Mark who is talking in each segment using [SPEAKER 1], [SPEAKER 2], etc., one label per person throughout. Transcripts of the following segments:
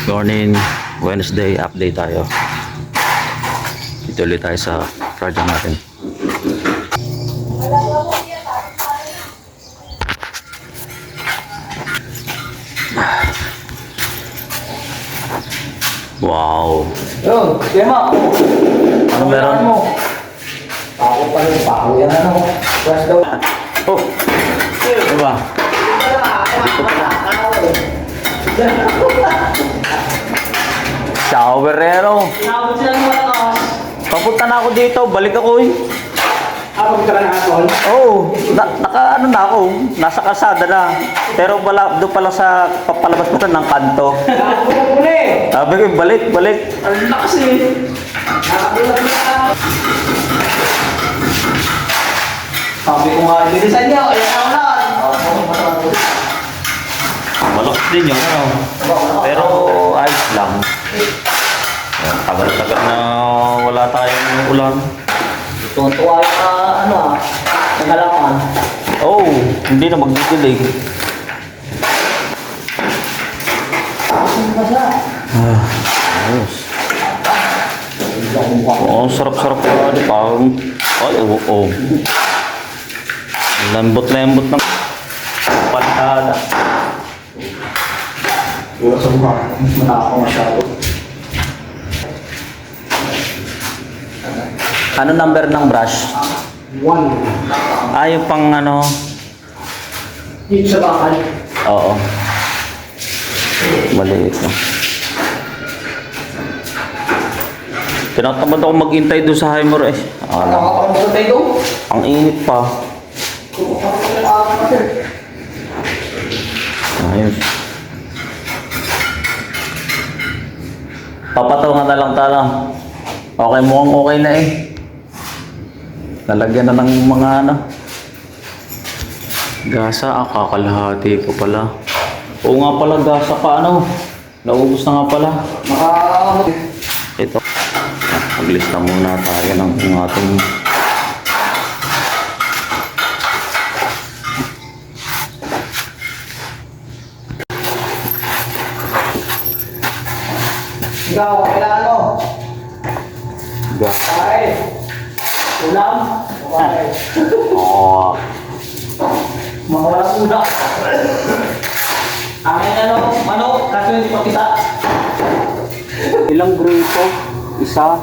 [SPEAKER 1] Morning, Wednesday, update tayo. Ituloy tayo sa project natin. Wow.
[SPEAKER 2] Yun, tema.
[SPEAKER 1] Ano meron?
[SPEAKER 2] Ako pa rin, pako yan ano. Plus daw.
[SPEAKER 1] Oh, diba? Showerero.
[SPEAKER 2] Tinawag sila ng malakas.
[SPEAKER 1] Papunta na ako dito, balik ako eh.
[SPEAKER 2] Ako ka na ako.
[SPEAKER 1] Oo, naka ano na ako, nasa kalsada na. Pero doon pala sa papalabas mo ng kanto.
[SPEAKER 2] Nakakuli.
[SPEAKER 1] Sabi ko, balik.
[SPEAKER 2] Ang lakas eh. Nakakulat na. Sabi ko nga, lilisan niyo. Ayan ako lang.
[SPEAKER 1] Malakas din yun, ano. Pero ayos lang. Tagal-tagal na wala tayong ulan.
[SPEAKER 2] Tuwa yung nagalaman.
[SPEAKER 1] Oh, hindi na magdidilig. Ayos. Oh, sarap-sarap ka, di ba? Ay, oo. Lambot-lambot ng patada.
[SPEAKER 2] Wala sa mukha. Manakaw masyado.
[SPEAKER 1] Ano number ng brush?
[SPEAKER 2] 1.
[SPEAKER 1] Yung pang ano?
[SPEAKER 2] Dito sa bakal.
[SPEAKER 1] Oo. Maliit na. Tinatamad ako maghintay doon sa Highmore eh.
[SPEAKER 2] Nakakaparamot tayo doon.
[SPEAKER 1] Ang init pa. Ayos. Papataw nga na lang tala. Okay, mukhang okay na eh. Nalagyan na ng mga ano. Gasa, kakalahati ko pala. Oo nga pala, gasa pa ano. Naubos na nga pala. Ito. Maglista muna tayo ng ating
[SPEAKER 2] Ikaw, kailangan mo.
[SPEAKER 1] gas.
[SPEAKER 2] Okay. Ulam. Okay.
[SPEAKER 1] Oh,
[SPEAKER 2] Mga walang ulam. Akin manok, kasi hindi pa kita.
[SPEAKER 1] ilang gripo? Isa,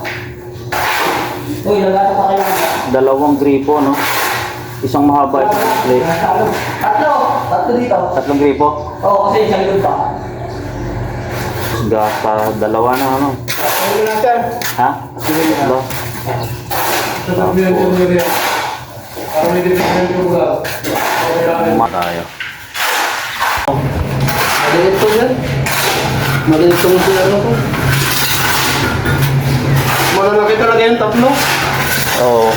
[SPEAKER 2] Uy, nagata pa kayo.
[SPEAKER 1] dalawang gripo, no? Isang mahaba, isang straight.
[SPEAKER 2] Tatlo dito.
[SPEAKER 1] Tatlong gripo.
[SPEAKER 2] Oo, kasi isang likod pa.
[SPEAKER 1] Gasa, dalawa na ano?
[SPEAKER 2] Ano na, sir?
[SPEAKER 1] Ha? Ba? Tayo.
[SPEAKER 2] Maliit to yan. Maliit to siya ano ko. Malalaki talaga yung tatlo.
[SPEAKER 1] Oo,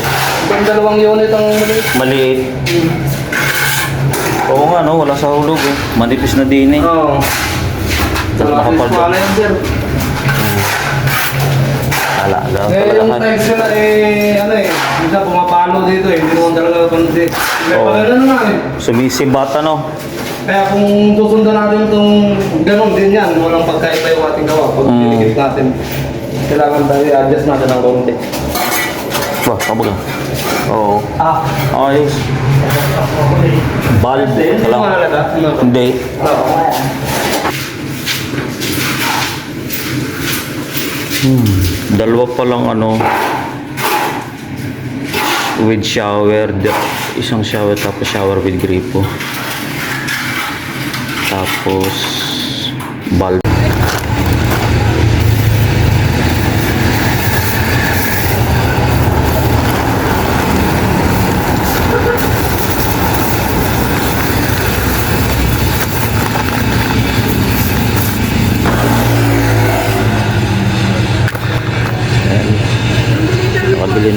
[SPEAKER 2] Yung dalawang unit ang maliit.
[SPEAKER 1] maliit. Oo nga, no? Wala sa hulog, eh. Manipis na din, eh.
[SPEAKER 2] Oo.
[SPEAKER 1] Tapos nakapal doon.
[SPEAKER 2] Wala yan, sir.
[SPEAKER 1] Alaga
[SPEAKER 2] Eh,
[SPEAKER 1] pala
[SPEAKER 2] yung
[SPEAKER 1] lahat.
[SPEAKER 2] type sila minsan pumapalo dito hindi naman talaga pandi. May
[SPEAKER 1] Oo.
[SPEAKER 2] pagano na
[SPEAKER 1] Sumisibat, ano?
[SPEAKER 2] Kaya kung susundan natin itong ganun din yan, walang pagkaiba yung ating gawa. Pag dinikit natin, kailangan tayo i-adjust natin ng konti.
[SPEAKER 1] Wah, kabaga. Oo. Ayos. Bulb.
[SPEAKER 2] Hindi
[SPEAKER 1] Wala.
[SPEAKER 2] mo nalaga?
[SPEAKER 1] Hindi. Dalawa pa lang ano with shower, isang shower tapos shower with gripo, tapos bulb.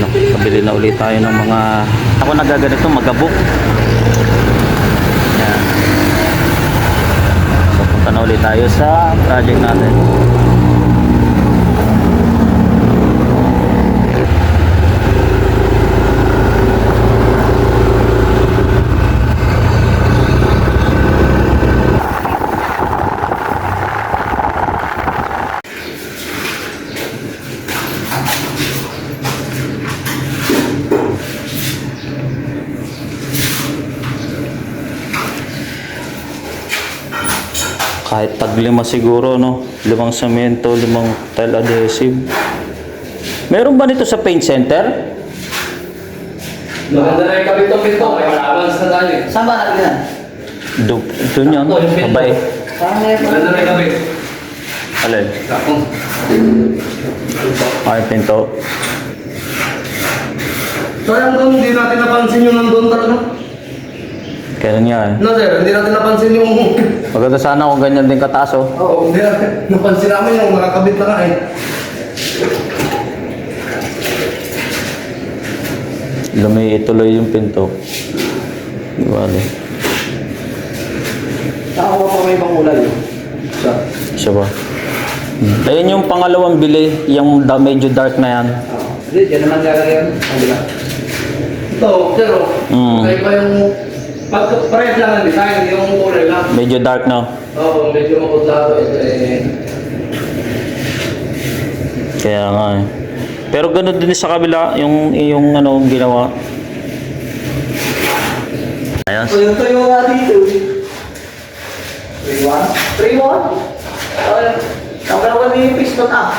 [SPEAKER 1] Kabili na ulit tayo ng mga, ako nagaganito, magabok. Yan. So punta na ulit tayo sa project natin. Naglima siguro, no? 5 semento, 5 tile adhesive. Meron ba nito sa paint center?
[SPEAKER 2] Maganda na yung kabito-pito. May allowance na tayo eh.
[SPEAKER 3] Saan ba natin yan?
[SPEAKER 1] Doon yun.
[SPEAKER 2] Yung pinto.
[SPEAKER 1] Abay.
[SPEAKER 3] Parang meron.
[SPEAKER 2] Maganda na yung kabit.
[SPEAKER 1] Alin?
[SPEAKER 2] Ako.
[SPEAKER 1] Ay, pinto.
[SPEAKER 2] So yan doon, hindi natin napansin yung nandun talaga.
[SPEAKER 1] Kailan nga eh.
[SPEAKER 2] No sir, hindi natin napansin yung...
[SPEAKER 1] Maganda sana kung ganyan din kataas, oh.
[SPEAKER 2] Oo, hindi natin napansin namin yung nakakabit na nga eh.
[SPEAKER 1] Ituloy yung pinto. Di ba,
[SPEAKER 3] Nakakuha pa may ibang kulay.
[SPEAKER 2] Siya.
[SPEAKER 1] Siya ba? Ayun yung pangalawang bili, yung medyo dark na yan.
[SPEAKER 3] Hindi, dyan naman gagawin yan. Kabila.
[SPEAKER 2] Ito, pero,
[SPEAKER 1] Mm.
[SPEAKER 2] kaya pa yung... Parehas lang ang design, yung kulay lang.
[SPEAKER 1] Medyo dark na.
[SPEAKER 2] Oo, medyo makutlato ito eh.
[SPEAKER 1] Kaya nga eh. Pero ganun din sa kabila, yung ano, ginawa. Ayos.
[SPEAKER 3] So yung tuyo nga dito. 3-1? 3-1? Ang dalawa ni piston ah.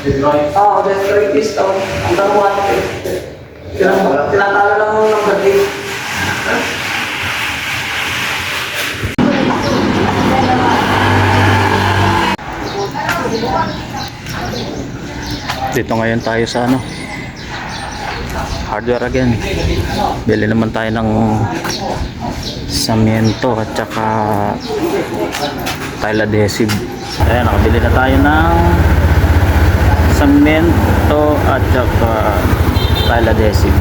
[SPEAKER 2] Design.
[SPEAKER 3] Oo, that's 3 piston. Ang dalawa ni tinatalo lang mo ng gabi.
[SPEAKER 1] Dito ngayon tayo sa ano, hardware again. Bili naman tayo ng samiento at saka tile adhesive. Ayan, nakabili na tayo ng samiento at saka tile adhesive.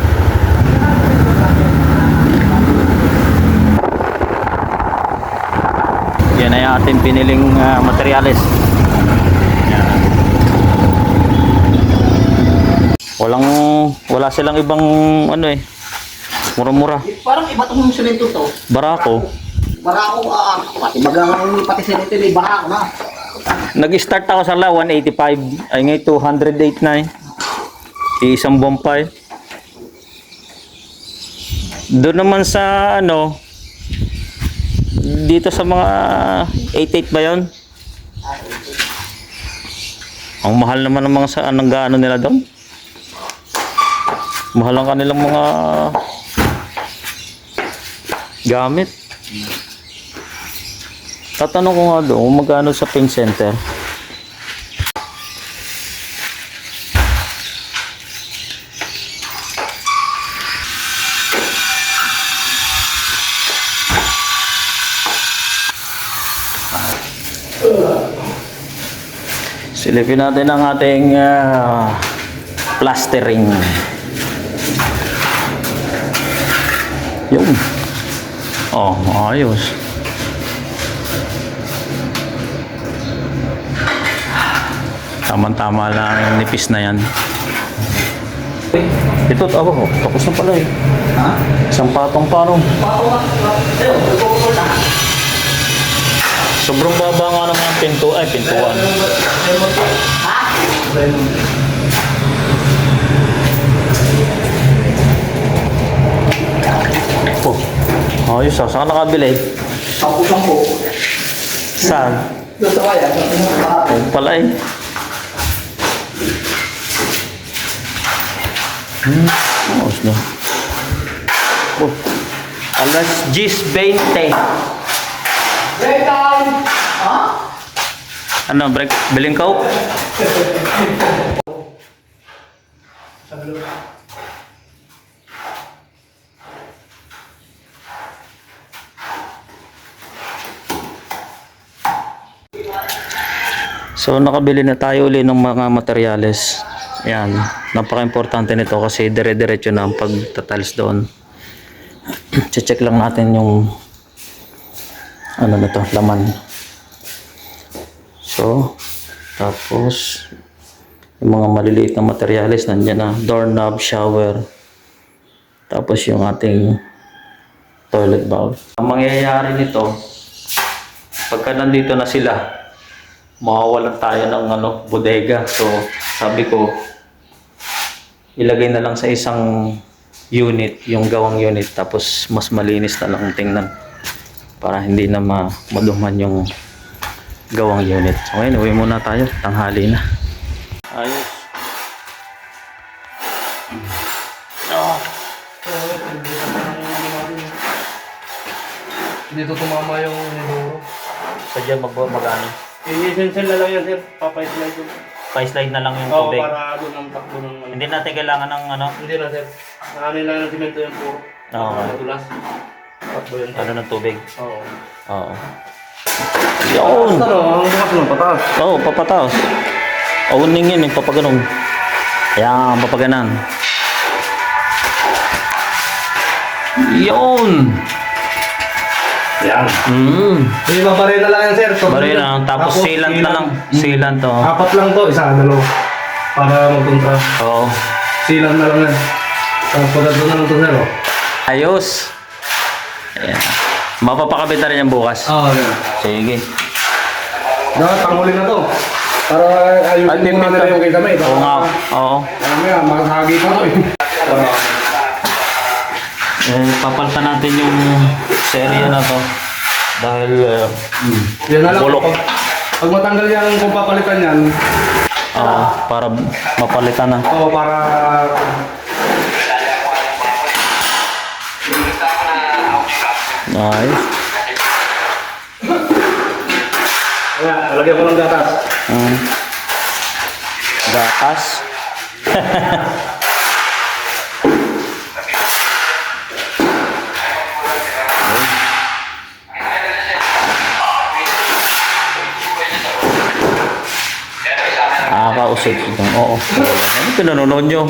[SPEAKER 1] Yan ay ating piniling materyales. Yan. Wala silang ibang ano eh, mura-mura.
[SPEAKER 3] Parang iba tong semento to.
[SPEAKER 1] Barako.
[SPEAKER 3] Barako pati bagang pati semento may barako na.
[SPEAKER 1] Nag-start ako sa 185, ay ngayon 208 na eh. Isang bompay. Doon naman sa ano, dito sa mga 88 ba yun? Ang mahal naman ng mga sa anong gaano nila doon. Mahal ang kanilang mga gamit. Tatanong ko nga doon kung magkano sa paint center. Silipin natin ang ating plastering. Yun. Oh, ayos. Tama-tama lang yung nipis na yan. Ito, tapos na pala eh.
[SPEAKER 3] Ha?
[SPEAKER 1] Isang patong parong. Sobrang baba nga naman ang pinto, ay pintuan. Oh, ayos ah. Saan ka nakabili?
[SPEAKER 3] Sampu-sampu.
[SPEAKER 1] Saan?
[SPEAKER 3] Doon sa kaya.
[SPEAKER 1] Ayun pala eh. Ayos na. Oh. Alas 10:20.
[SPEAKER 3] Break time! Ha?
[SPEAKER 1] Ano, break? Biling coke? So nakabili na tayo uli ng mga materyales. Yan, napaka-importante nito kasi dire-diretso na ang pagtatiles doon. Check lang natin yung ano na to, laman. So, tapos yung mga maliliit na materyales nandiyan na, doorknob, shower. Tapos yung ating toilet bowl. Ang mangyayari nito, pagka nandito na sila, mawawalan tayo ng bodega. So, sabi ko, ilagay na lang sa isang unit, yung gawang unit, tapos mas malinis na lang tingnan para hindi na maduman yung gawang unit. So ngayon, uwi muna tayo. Tanghali na. Ayos. Oh.
[SPEAKER 2] Dito tumama yung Nidoro.
[SPEAKER 1] Sadya mag-ano.
[SPEAKER 2] I-essential na lang yan, sir. Papay-slide yun.
[SPEAKER 1] Pa-slide na lang yung
[SPEAKER 2] Oo,
[SPEAKER 1] tubig.
[SPEAKER 2] para doon ang takbo ng ano.
[SPEAKER 1] Hindi natin kailangan ng ano.
[SPEAKER 2] Hindi na, sir. Ano lang ng simento yung puro.
[SPEAKER 1] Oo.
[SPEAKER 2] Matulas. Takbo yun.
[SPEAKER 1] Ano ng tubig.
[SPEAKER 2] Oo.
[SPEAKER 1] Oo. Yun!
[SPEAKER 2] Basta no, ang bukas nun, pataas.
[SPEAKER 1] Oo, papataos. Auning yun, yung papaganon. Ayan, papaganan. Yun!
[SPEAKER 2] Yan. Hindi ba barena lang yan, sir?
[SPEAKER 1] Barena, tapos sealant na lang. Sealant, oh.
[SPEAKER 2] Apat lang to, isa, dalawa. Para magkontra.
[SPEAKER 1] Oo.
[SPEAKER 2] Sealant na lang yan. Tapos pagkatunan na lang to, sir, oh.
[SPEAKER 1] Ayos! Ayan. Mapapakabit na rin yan bukas.
[SPEAKER 2] Oo, yan.
[SPEAKER 1] Sige.
[SPEAKER 2] Dapat panghuli na to. Para ayusin mo na nila yung kay kamay.
[SPEAKER 1] Oo nga. Oo.
[SPEAKER 2] Mamaya, makasagi pa to eh.
[SPEAKER 1] Papalitan natin yung serya na to. Dahil
[SPEAKER 2] Yan na lang.
[SPEAKER 1] bulok.
[SPEAKER 2] Pag matanggal yan, kung papalitan yan,
[SPEAKER 1] Para mapalitan na.
[SPEAKER 2] oo, para...
[SPEAKER 1] Nice.
[SPEAKER 2] Kaya, lalagyan ko ng gatas.
[SPEAKER 1] Gatas. Nakakausap ito. Oo. Ano pinanonood nyo?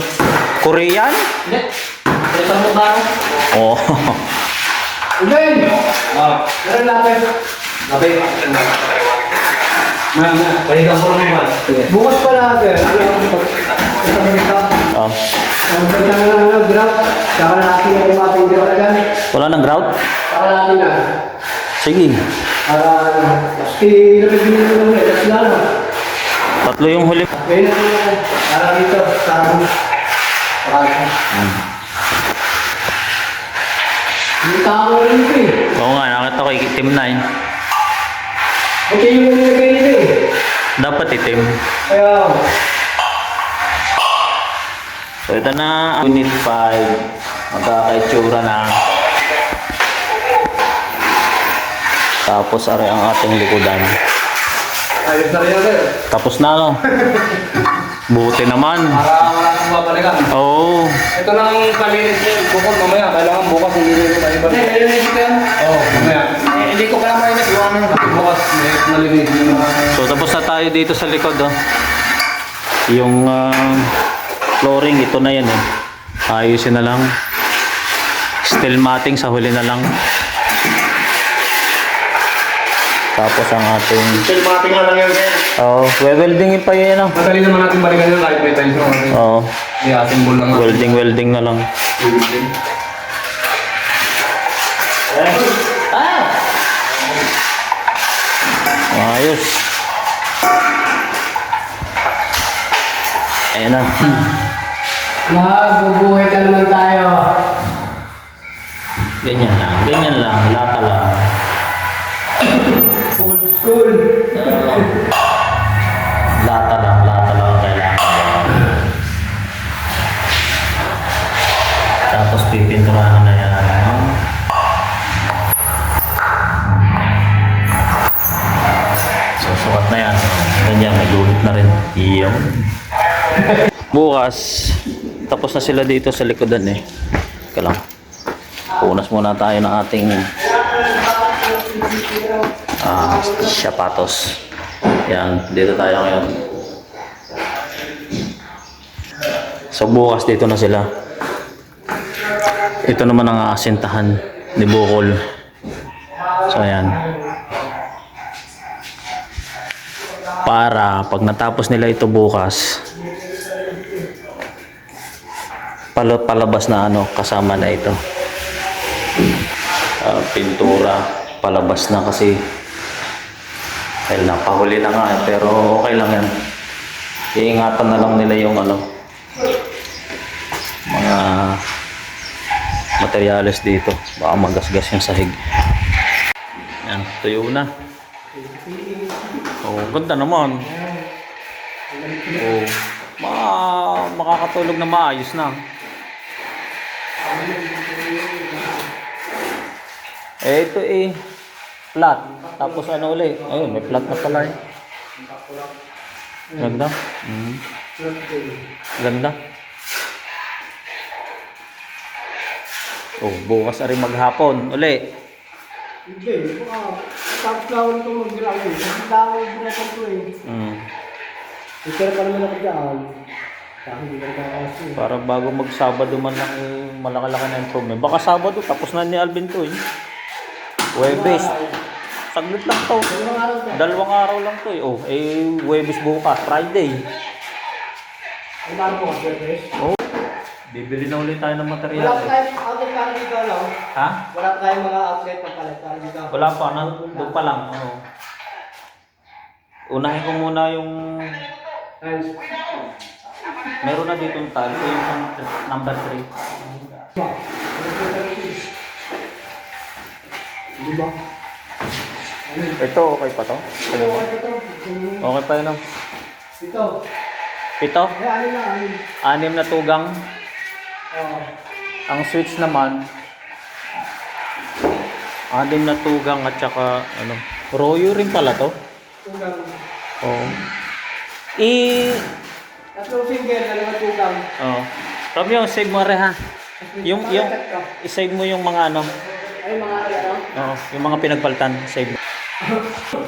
[SPEAKER 1] Korean?
[SPEAKER 3] Hindi. Ito mo ba?
[SPEAKER 1] Oo.
[SPEAKER 2] Ben! Meron lapit. Lapit. Mama, pahigang ko lang ba? Bukas pa natin.
[SPEAKER 1] Oh.
[SPEAKER 2] Ang ganda ng graph. Saka natin yung ating graph agad.
[SPEAKER 1] Wala nang grout?
[SPEAKER 2] Saka natin na.
[SPEAKER 1] Sige.
[SPEAKER 2] Kasi nabibili ko lang eh. Kasi lalo.
[SPEAKER 1] Tatlo yung huli.
[SPEAKER 2] Kaya na para dito. Hindi tao rin ito eh.
[SPEAKER 1] Oo nga, nakita ko itim na eh.
[SPEAKER 2] Okay yung nilagay nito eh.
[SPEAKER 1] Dapat itim.
[SPEAKER 2] Kaya,
[SPEAKER 1] So ito na, unit 5. Magkakaitsura na. Tapos are ang ating likodan.
[SPEAKER 2] ayos na rin yan sir.
[SPEAKER 1] Tapos na no. Buti naman.
[SPEAKER 2] Para wala kang babalikan.
[SPEAKER 1] Oo.
[SPEAKER 2] Ito na ang kalinis niya. Bukod mamaya. Kailangan bukas hindi rin na iba. Hindi, nalinis ko yan. Oo, mamaya. Hindi ko pala mainit. Iwanan ko bukas. Nalinis mo na.
[SPEAKER 1] So tapos na tayo dito sa likod oh. Yung flooring, ito na yan eh. Ayusin na lang. Steel matting sa huli na lang. Tapos ang ating...
[SPEAKER 2] Still mating na lang yan sir.
[SPEAKER 1] weldingin pa yun oh.
[SPEAKER 2] Madali naman natin balikan yan kahit may tiles naman.
[SPEAKER 1] Oo.
[SPEAKER 2] Hindi ating ball lang.
[SPEAKER 1] Welding na lang. Ayos. Ayan na.
[SPEAKER 2] Magbubuhay ka naman tayo.
[SPEAKER 1] Ganyan lang. Lata lang.
[SPEAKER 2] Old school.
[SPEAKER 1] Lata lang ang kailangan. Tapos pipinturahan na yan. So, sukat na yan. Ganyan, may guhit na rin. Iyon. Bukas, tapos na sila dito sa likodan eh. Teka lang. Punas muna tayo ng ating sapatos. Yan, dito tayo ngayon. So bukas dito na sila. Ito naman ang aasintahan ni Bukol. So ayan. Para pag natapos nila ito bukas, palabas na kasama na ito. Pintura, palabas na kasi dahil napahuli na nga pero okay lang yan. Iingatan na lang nila yung mga materyales dito, baka magasgas yung sahig. Yan, tuyo na. Oh, ganda naman. Oh, makakatulog na maayos na. Eh, ito flat. Tapos ano ulit? Ayun, may flat na pala eh. Ganda. Ganda. Oh, bukas rin maghapon. Uli.
[SPEAKER 3] Hindi, tapos lang ito mag-gramo. Ang tao na ito eh. Ito pa naman ako dyan. Hindi ka nakakasi.
[SPEAKER 1] Para bago mag-Sabado man lang malaki-laki na improvement. Baka Sabado, tapos na ni Alvin to eh. Huwebes. Saglit lang to. 2 araw lang to eh. Oh, Huwebes bukas, Friday.
[SPEAKER 3] Ang dami ko kasi.
[SPEAKER 1] Oh. Bibili na ulit tayo ng
[SPEAKER 3] Wala
[SPEAKER 1] material.
[SPEAKER 3] pa tayong outlet para dito, no?
[SPEAKER 1] Ha?
[SPEAKER 3] Wala pa tayong mga outlet para dito.
[SPEAKER 1] Wala pa, doon pa lang. Oh. Unahin ko muna yung...
[SPEAKER 3] Tiles.
[SPEAKER 1] Meron na dito yung tile. Ito yung number 3.
[SPEAKER 3] Di ba?
[SPEAKER 1] Ito, okay pa to? Okay pa yun. Oh.
[SPEAKER 3] Ito.
[SPEAKER 1] 7?
[SPEAKER 3] Ano na,
[SPEAKER 1] 6 na tugang.
[SPEAKER 3] Oo.
[SPEAKER 1] Ang switch naman, 6 na tugang at saka ano, Royo rin pala to.
[SPEAKER 3] Tugang.
[SPEAKER 1] Oo.
[SPEAKER 3] Tatlong finger, dalawang tugang.
[SPEAKER 1] Oo. Romeo, save mo rin ha. Yung, i-save mo yung mga ano.
[SPEAKER 3] Ay, mga ano?
[SPEAKER 1] Oo, yung mga pinagpalitan, save mo.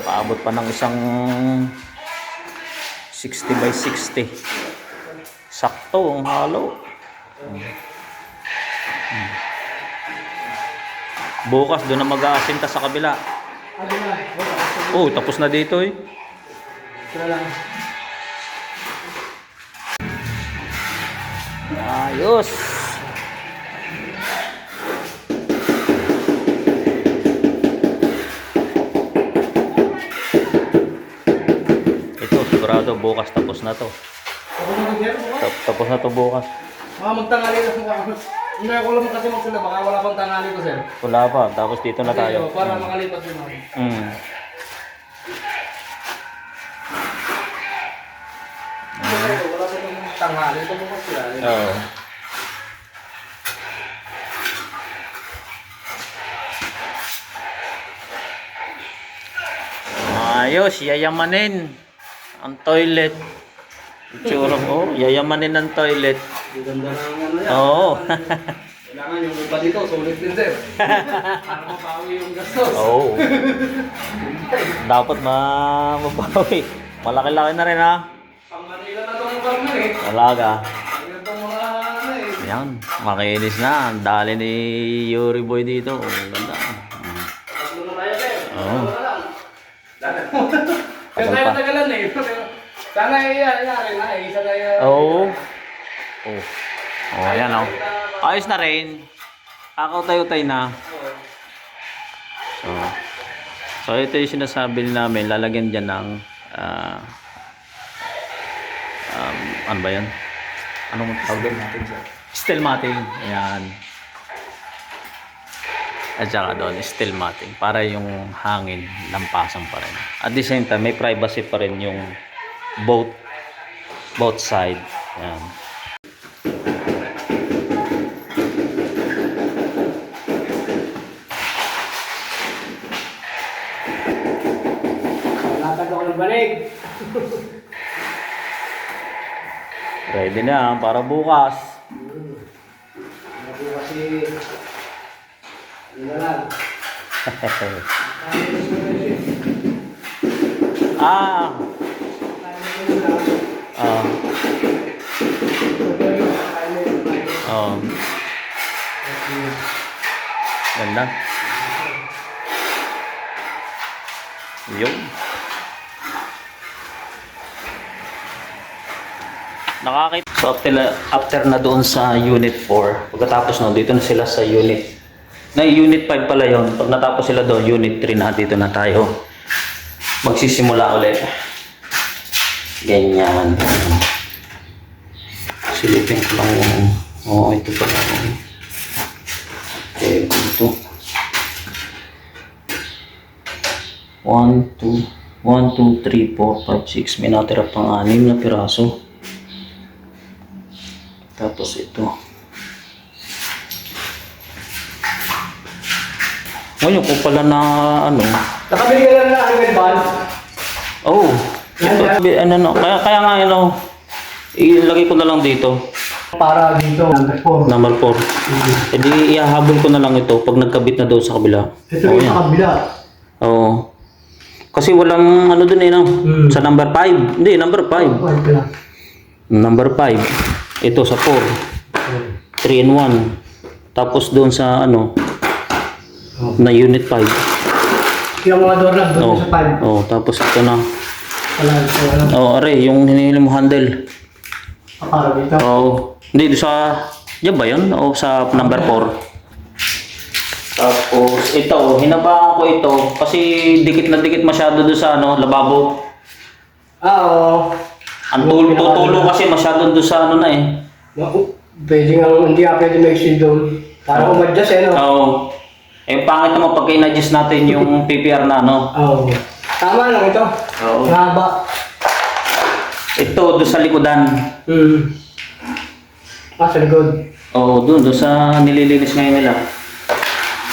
[SPEAKER 1] Paabot pa ng isang 60 by 60. Sakto ang halo. Bukas doon na mag-aasinta sa kabila.
[SPEAKER 3] Ano na?
[SPEAKER 1] Oh, tapos na dito eh.
[SPEAKER 3] Ito na lang.
[SPEAKER 1] Ayos. Ito, sigurado bukas tapos na to.
[SPEAKER 3] Ako na mag-share mo.
[SPEAKER 1] Tapos na to bukas.
[SPEAKER 3] Mga magtangali na mo. Hindi ako lang kasi magsula. Baka wala pang tangali ko, sir.
[SPEAKER 1] Wala pa, tapos dito na tayo.
[SPEAKER 3] Para makalipas din ako. Wala pa pang tangali. Ito mo kasi.
[SPEAKER 1] Oo. Ayos, yayamanin ang toilet. Itsura ko, yayamanin ang toilet.
[SPEAKER 3] Ganda na ang ano yan.
[SPEAKER 1] Oo.
[SPEAKER 3] Kailangan yung iba dito, sulit din, sir. Para mapawi yung gastos.
[SPEAKER 1] Oo. Dapat mabawi. Malaki-laki na rin ha.
[SPEAKER 3] Pang Manila na itong partner eh.
[SPEAKER 1] Talaga.
[SPEAKER 3] Ayun itong mga ano eh.
[SPEAKER 1] Yan, makinis na. Ang dali ni Yuri Boy dito. Oh, ganda.
[SPEAKER 3] Tatlo na tayo, sir.
[SPEAKER 1] Oo.
[SPEAKER 3] Tatlo na lang. Kasi
[SPEAKER 1] Tagal
[SPEAKER 3] tayo
[SPEAKER 1] pa.
[SPEAKER 3] tagalan eh. Sana iyan na eh. Isa na yan.
[SPEAKER 1] Oo. Oh. Oh, ayan oh. Ayos na rin. Kakao-tayo-tay na. So ito yung sinasabi namin. Lalagyan dyan ng ano ba yan? Anong tawag natin? Steel matting. Ayan. At saka doon, steel matting. Para yung hangin, lampasan pa rin. At the same time, may privacy pa rin yung both side. Ayan.
[SPEAKER 3] Latag ako ng banig.
[SPEAKER 1] Ready na para bukas.
[SPEAKER 3] Ako kasi... Yun na lang.
[SPEAKER 1] Ah. Oh. Ganda. Yun. Nakakita. So after na doon sa unit 4, pagkatapos no, dito na sila sa unit. Unit 5 pala yon. Pag natapos sila doon, unit 3 na, dito na tayo. Magsisimula ulit. Ganyan. Silipin ko lang yung... Oo, ito pala. Okay, ito. 1, 2, 1, 2, 3, 4, 5, 6. May natira pang 6 na piraso. Tapos ito. Ngayon ko pala na ano.
[SPEAKER 3] Nakabili ka lang na angle band.
[SPEAKER 1] Oh. Ito, ano, kaya nga ano. Ilagay ko na lang dito.
[SPEAKER 3] Para dito, number 4.
[SPEAKER 1] Number 4. E di ihahabol ko na lang ito pag nagkabit na doon sa kabila.
[SPEAKER 3] Ito
[SPEAKER 1] Oh,
[SPEAKER 3] yung
[SPEAKER 1] yan.
[SPEAKER 3] sa kabila.
[SPEAKER 1] Oo. Kasi walang ano dun eh, no? Sa number 5. Hindi, number 5.
[SPEAKER 3] Wait ka lang.
[SPEAKER 1] Number 5. Ito sa 4. 3 and 1. Tapos doon sa ano, na unit 5.
[SPEAKER 3] Yung mga doorknob doon
[SPEAKER 1] Oh.
[SPEAKER 3] sa 5.
[SPEAKER 1] Oh, tapos ito na.
[SPEAKER 3] Wala.
[SPEAKER 1] Oh, are, yung hinihili mo handle.
[SPEAKER 3] Para dito.
[SPEAKER 1] Oh, hindi doon sa diyan ba 'yon? O sa number 4. Tapos ito, hinabahan ko ito kasi dikit na dikit masyado doon sa ano, lababo.
[SPEAKER 3] Oo.
[SPEAKER 1] Ang tulo kasi masyado doon sa ano na eh.
[SPEAKER 3] Naku, pwede nga, hindi nga pwede mag-extend doon. Para umadjust eh, no?
[SPEAKER 1] Oo. Eh, pangit naman pagka in-adjust natin yung PPR na, no?
[SPEAKER 3] Oo. Tama lang ito.
[SPEAKER 1] Oo.
[SPEAKER 3] Mahaba.
[SPEAKER 1] Ito, doon sa likodan.
[SPEAKER 3] Sa likod.
[SPEAKER 1] Oo, doon sa nililinis ngayon nila.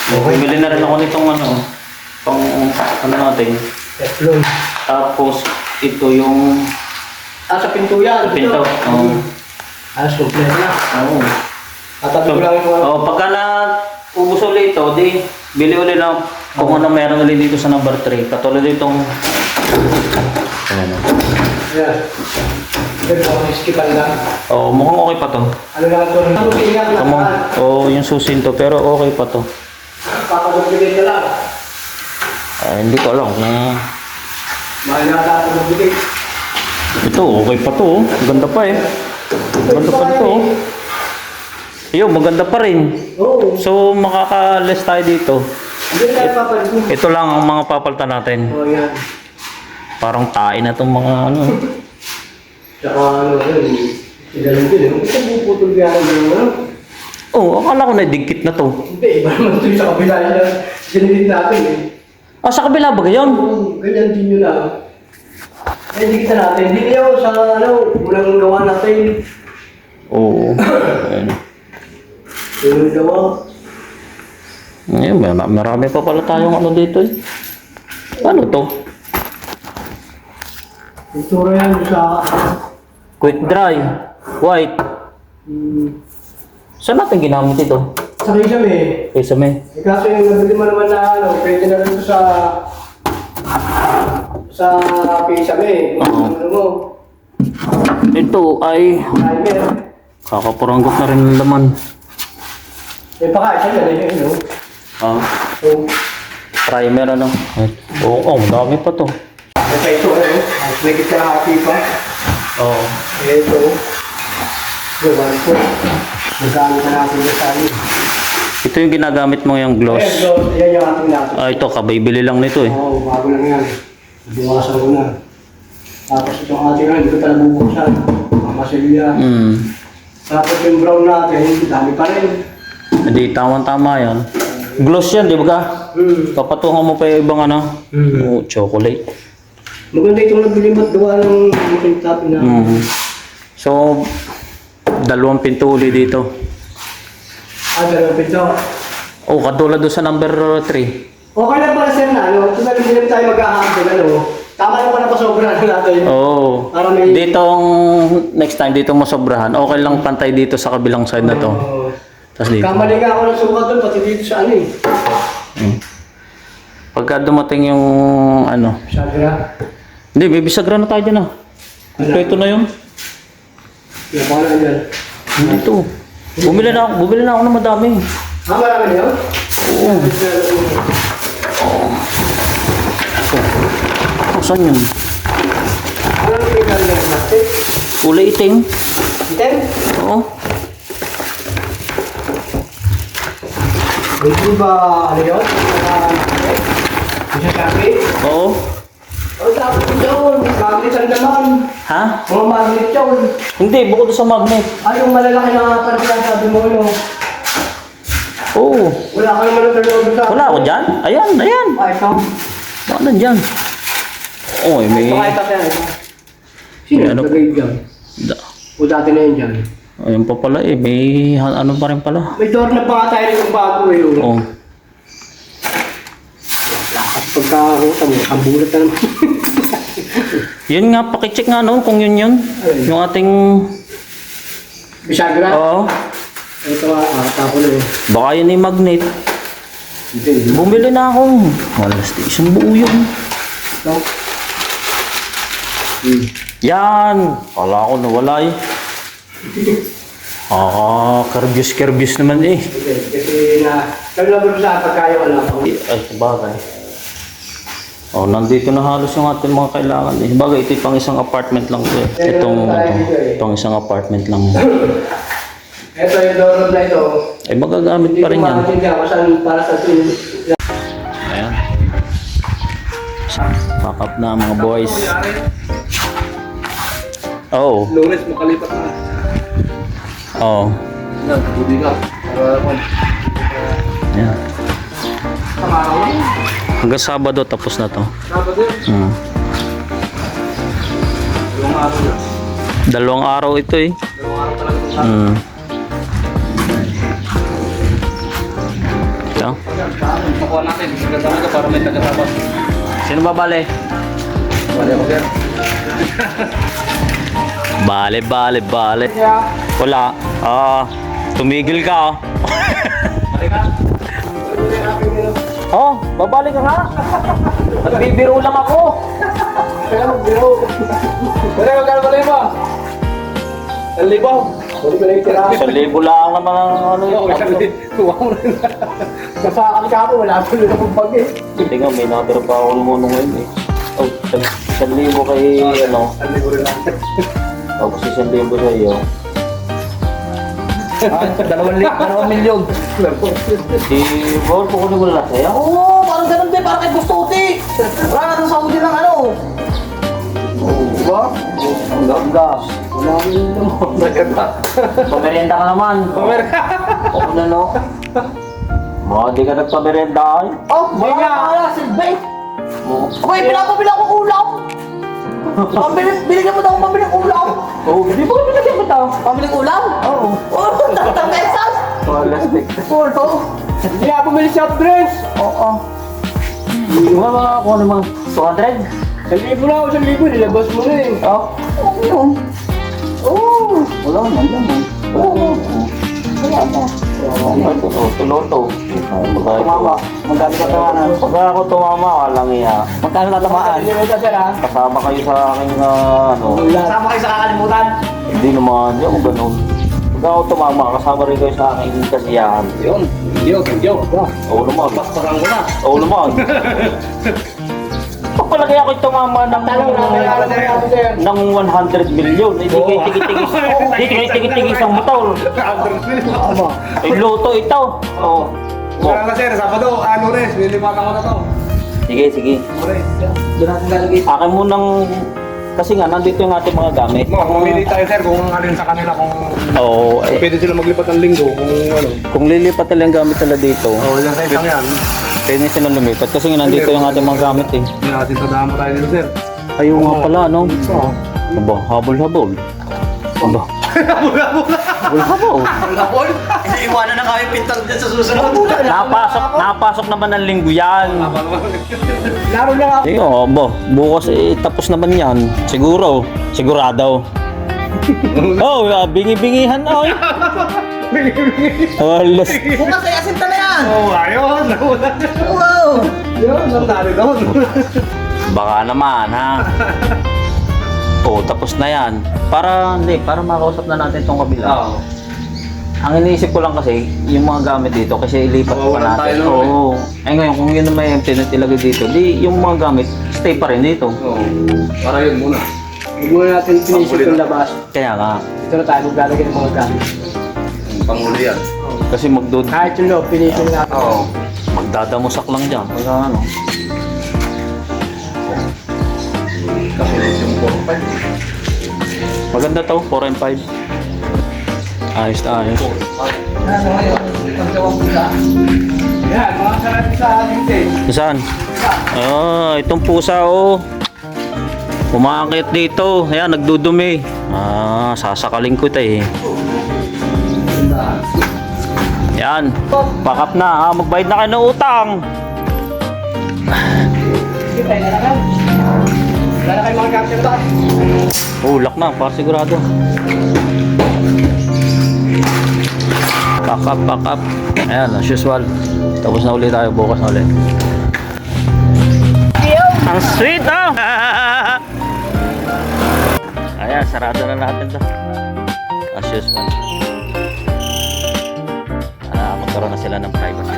[SPEAKER 3] Okay.
[SPEAKER 1] Bumili na rin ako nitong ano, pang ano natin.
[SPEAKER 3] Teflon.
[SPEAKER 1] Tapos, ito yung
[SPEAKER 3] Sa pinto yan.
[SPEAKER 1] pinto. Oo.
[SPEAKER 3] Kompleto na.
[SPEAKER 1] Oo.
[SPEAKER 3] Tatabi ko lang yung
[SPEAKER 1] Oh, pagka na ubos ulit ito, di bili ulit lang kung ano meron ulit dito sa number 3. Katulad itong ano.
[SPEAKER 3] Ayan. Pwede ako iskipan lang.
[SPEAKER 1] Oh, mukhang okay pa to.
[SPEAKER 3] Ano lang ito? Ano tingnan na?
[SPEAKER 1] Tama. Oh, yung susin to pero okay pa to.
[SPEAKER 3] Papaguligay ka lang.
[SPEAKER 1] Hindi ko alam na
[SPEAKER 3] Mahal na papaguligay.
[SPEAKER 1] ito okay pa to. Oh. Ganda pa eh. Ganda pa to. Oh. Yo, maganda pa rin.
[SPEAKER 3] Oo.
[SPEAKER 1] So makaka-less tayo dito.
[SPEAKER 3] Hindi na tayo papaguligay.
[SPEAKER 1] Ito lang ang mga papalitan natin.
[SPEAKER 3] Oo, yan.
[SPEAKER 1] Parang tae na tong mga ano.
[SPEAKER 3] Tsaka ano, yun. Igaling din. Ito puputol ka ng ano?
[SPEAKER 1] Oh, akala ko na digkit na to.
[SPEAKER 3] Hindi, iba naman ito yung sa kabila niya. Sinilid natin eh.
[SPEAKER 1] Ah, sa kabila ba gayon?
[SPEAKER 3] Oo, ganyan din yun lang. Eh, hindi kita natin. Hindi niyo sa ano, unang gawa natin.
[SPEAKER 1] Oo. Ayun.
[SPEAKER 3] Unang gawa.
[SPEAKER 1] Ngayon, marami pa pala tayong ano dito eh. Ano to?
[SPEAKER 3] Itsura yan sa...
[SPEAKER 1] Quick dry. White. Saan natin ginamit ito?
[SPEAKER 3] Sa kisame.
[SPEAKER 1] Kesame.
[SPEAKER 3] Eh, kaso yung nabili mo naman na ano, pwede na rin ito sa kisame.
[SPEAKER 1] Oo.
[SPEAKER 3] Ano mo?
[SPEAKER 1] Ito ay
[SPEAKER 3] Timer.
[SPEAKER 1] kakapuranggot na rin ng laman.
[SPEAKER 3] May pakaisa yan eh, ano?
[SPEAKER 1] Ah,
[SPEAKER 3] So,
[SPEAKER 1] primer ano. Oo, dami pa to.
[SPEAKER 3] ito eh. May kalahati pa.
[SPEAKER 1] Oo.
[SPEAKER 3] Ito. Gawan ko. Nagamit na natin sa amin.
[SPEAKER 1] Ito yung ginagamit mo yung gloss.
[SPEAKER 3] Yan yung ating natin.
[SPEAKER 1] Ah, ito, kabay-bili lang nito eh.
[SPEAKER 3] Oo, bago lang yan. Buwasan ko na. Tapos itong ating hindi ko talaga bubuksan. Mamasilya. Tapos yung brown natin, dami pa rin.
[SPEAKER 1] Hindi, tama-tama yan. Gloss yan, di ba ka? Papatungan mo pa yung ibang ano. Oh, chocolate.
[SPEAKER 3] Maganda itong nabili mo't gawa ng tapin na.
[SPEAKER 1] So, dalawang pinto uli dito.
[SPEAKER 3] Dalawang pinto.
[SPEAKER 1] Oh, katulad doon sa number 3.
[SPEAKER 3] Okay lang pala sir na, ano? Kung hindi naman tayo mag-ahapin, ano? Tama lang pala pasobra na natin.
[SPEAKER 1] Oo.
[SPEAKER 3] Para may...
[SPEAKER 1] Dito, next time, dito mo sobrahan. Okay lang pantay dito sa kabilang side na to. Tapos dito.
[SPEAKER 3] Kamali nga ako ng sukat doon, pati dito sa ano eh.
[SPEAKER 1] Pagka dumating yung ano.
[SPEAKER 3] Sabi na.
[SPEAKER 1] Hindi, may bisagra na tayo dyan ah. Kompleto na yun.
[SPEAKER 3] Yung pa lang yan.
[SPEAKER 1] Ito. Bumili na ako ng madami.
[SPEAKER 3] Marami na yun?
[SPEAKER 1] Oo. Oh, saan yun?
[SPEAKER 3] Ano yung pinagkali na plastic?
[SPEAKER 1] Kulay itim.
[SPEAKER 3] Item?
[SPEAKER 1] Oo.
[SPEAKER 3] Hindi ba ano yun? Isa sabi?
[SPEAKER 1] Oo.
[SPEAKER 3] O tapos yun, magnet ang naman.
[SPEAKER 1] Ha?
[SPEAKER 3] Mga magnet yun.
[SPEAKER 1] Hindi, bukod sa magnet.
[SPEAKER 3] Ay, yung malalaki na parang sabi mo yun.
[SPEAKER 1] Oo.
[SPEAKER 3] Wala ka naman ang turnover sa...
[SPEAKER 1] Wala ako dyan. Ayan.
[SPEAKER 3] Ah, ito.
[SPEAKER 1] Baka nandyan. Oo, may...
[SPEAKER 3] Ito kahit tatay ito. Sino
[SPEAKER 1] May ano
[SPEAKER 3] naglagay dyan?
[SPEAKER 1] Da-
[SPEAKER 3] O dati na yun dyan.
[SPEAKER 1] Ayun pa pala eh, may ano pa rin pala.
[SPEAKER 3] May door na pa nga tayo rin yung bago eh.
[SPEAKER 1] Oo.
[SPEAKER 3] At pagka-utang, ang bulat na naman.
[SPEAKER 1] Yun nga, pakicheck nga no, kung yun yun. Yung ating...
[SPEAKER 3] Bisagra?
[SPEAKER 1] Oo.
[SPEAKER 3] Ito nga, ako na eh.
[SPEAKER 1] Baka yun yung magnet.
[SPEAKER 3] Hindi.
[SPEAKER 1] Bumili na ako. Wala station buo yun.
[SPEAKER 3] Ito.
[SPEAKER 1] Yan! Kala ko nawala eh. Kerbyos naman eh.
[SPEAKER 3] Kasi na, naglaban sa pagkaya wala ako.
[SPEAKER 1] Ay, sabagay. Oh, nandito na halos yung ating mga kailangan eh. Sabagay, ito yung pang isang apartment lang to eh. Itong isang apartment lang.
[SPEAKER 3] Ito yung door na ito.
[SPEAKER 1] Eh, magagamit pa rin yan.
[SPEAKER 3] Hindi ko makakintindi para sa tuyo.
[SPEAKER 1] Ayan. Pack up na mga boys. Oh.
[SPEAKER 2] Lunes, makalipat na.
[SPEAKER 1] Oh.
[SPEAKER 2] Budi ka.
[SPEAKER 1] Ayan.
[SPEAKER 2] Ang araw yun.
[SPEAKER 1] Hanggang Sabado tapos na to.
[SPEAKER 2] Dapat yun. Dalawang araw yun.
[SPEAKER 1] 2 araw ito eh.
[SPEAKER 2] Dalawang araw talaga ito.
[SPEAKER 1] Ito.
[SPEAKER 2] Pakuha natin. Gagawin ka para may taga-tapos.
[SPEAKER 1] Sino ba bale?
[SPEAKER 2] Bali ako, sir.
[SPEAKER 1] Bale. Wala. Tumigil ka oh.
[SPEAKER 2] Bali ka.
[SPEAKER 1] Oh, babalik ka nga. Nagbibiro lang ako.
[SPEAKER 2] Kaya magbiro. Pero magkano ba ba? 1,000. Bali ko na yung tira.
[SPEAKER 1] 1,000 lang naman ang ano yun.
[SPEAKER 2] Tuwa mo rin.
[SPEAKER 3] Kasakal ka po, wala po nila kong bag eh.
[SPEAKER 1] Tingnan, may natira pa ako lumunong ngayon eh. Oh, 1,000 kay ano.
[SPEAKER 2] 1,000 rin lang.
[SPEAKER 1] Tapos 1,000 sa iyo.
[SPEAKER 3] 2 milyon.
[SPEAKER 1] Si Bol, kukunin mo na sa'yo.
[SPEAKER 3] Oo, parang ganun din, parang kay Gustuti. Wala na sa Saudi ng ano. Diba?
[SPEAKER 1] Ang gas.
[SPEAKER 3] Wala naman.
[SPEAKER 1] Pamerienda ka naman. Oo na no. Mga di ka nagpamerienda ay.
[SPEAKER 3] Oh, wala, silbay. Okay, pinapabila ko ulam. Binigyan mo daw pambili ng ulam.
[SPEAKER 1] Oo, hindi ba binigyan mo tao?
[SPEAKER 3] Pambili ng ulam? Oo. Oo, 30 pesos.
[SPEAKER 1] Plastic.
[SPEAKER 3] Pulto. Hindi nga bumili soft drinks. Oo.
[SPEAKER 1] Mga kung ano mga 200?
[SPEAKER 3] 1,000 na ako, 1,000. Nilabas mo na eh.
[SPEAKER 1] Oo.
[SPEAKER 3] Oo, yun. Oo.
[SPEAKER 1] Wala naman naman.
[SPEAKER 3] Oo. Wala na.
[SPEAKER 1] Tuloto.
[SPEAKER 3] Tumama. Magkano ka tawanan?
[SPEAKER 1] Pag ako tumama, walang iya.
[SPEAKER 3] Magkano tatamaan? Hindi mo ito, sir, ha?
[SPEAKER 1] Kasama kayo sa aking ano.
[SPEAKER 3] Kasama kayo sa kakalimutan?
[SPEAKER 1] Hindi naman, hindi ako ganun. Pag ako tumama, kasama rin kayo sa aking kasiyahan.
[SPEAKER 2] Yun.
[SPEAKER 1] Oo naman.
[SPEAKER 2] Paspasan ko na.
[SPEAKER 1] Oo naman. Pag palagi ako tumama ng ng 100 million, hindi kayo tigit-tigit isang motor. Ay, loto ito. Oo.
[SPEAKER 2] Wala na, sir. Sabado, Lunes. Lilipatan ko na to.
[SPEAKER 1] Sige.
[SPEAKER 2] Lunes.
[SPEAKER 3] Doon natin lalagay.
[SPEAKER 1] Akin mo nang... Kasi nga, nandito yung ating mga gamit.
[SPEAKER 2] Mamili tayo, sir, kung alin sa kanila kung
[SPEAKER 1] Oo. Eh,
[SPEAKER 2] pwede sila maglipat ng linggo kung ano.
[SPEAKER 1] kung lilipat nila yung gamit nila dito,
[SPEAKER 2] Oo, yan sa isang yan.
[SPEAKER 1] pwede sila lumipat. Kasi nga, nandito yung ating mga gamit eh.
[SPEAKER 2] Hindi natin sa dama tayo dito, sir.
[SPEAKER 1] Ayaw nga pala, no? Aba, habol-habol. Aba. Habol-habol.
[SPEAKER 3] Iiwanan na kami pintal dyan sa susunod.
[SPEAKER 1] Napasok naman ng linggo yan.
[SPEAKER 3] Laro na ako.
[SPEAKER 1] Eh, oh, bo, bukas eh, tapos naman yan. Sigurado. Oh, bingi-bingihan na, oy. Alas.
[SPEAKER 3] Bukas ay asinta na yan.
[SPEAKER 2] Oo, ayun.
[SPEAKER 3] Wow.
[SPEAKER 2] Yun, nandari doon.
[SPEAKER 1] Baka naman, ha? Oo, tapos na yan. Para makausap na natin itong kabila.
[SPEAKER 2] Oo.
[SPEAKER 1] Ang iniisip ko lang kasi, yung mga gamit dito, kasi ilipat
[SPEAKER 2] Oo,
[SPEAKER 1] pa
[SPEAKER 2] wala
[SPEAKER 1] natin.
[SPEAKER 2] tayo nun,
[SPEAKER 1] Oo. Eh ngayon, kung yun naman yung tinilagay dito, di yung mga gamit, stay pa rin dito.
[SPEAKER 2] Oo. Para yun muna.
[SPEAKER 3] Huwag muna natin pinisip yung labas.
[SPEAKER 1] Kaya nga,
[SPEAKER 3] Ito na tayo maglalagay ng mga gamit.
[SPEAKER 2] Panguli yan.
[SPEAKER 1] kasi magdod,
[SPEAKER 3] Kahit yung loob, pinisip natin.
[SPEAKER 2] Oo.
[SPEAKER 1] magdadamusak lang dyan. Kaya ano.
[SPEAKER 2] Kasi yung 4-5.
[SPEAKER 1] Maganda to, 4 and 5. Ayos na ayos.
[SPEAKER 3] Yan, mga sarap sa ating day.
[SPEAKER 1] Saan? Ah, itong pusa oh. Umakit dito. Ayan, nagdudumi. Sasakaling ko ito eh. Yan. Pack up na. Magbayad na kayo ng utang.
[SPEAKER 3] Sige, tayo na lang. Wala na kayo mga capture ba?
[SPEAKER 1] Lock na. Para sigurado. Pack up. Ayan, as usual. Tapos na ulit tayo. Bukas na ulit. Ang sweet, oh! Ayan, sarado na natin to. As usual. Magkaroon na sila ng privacy.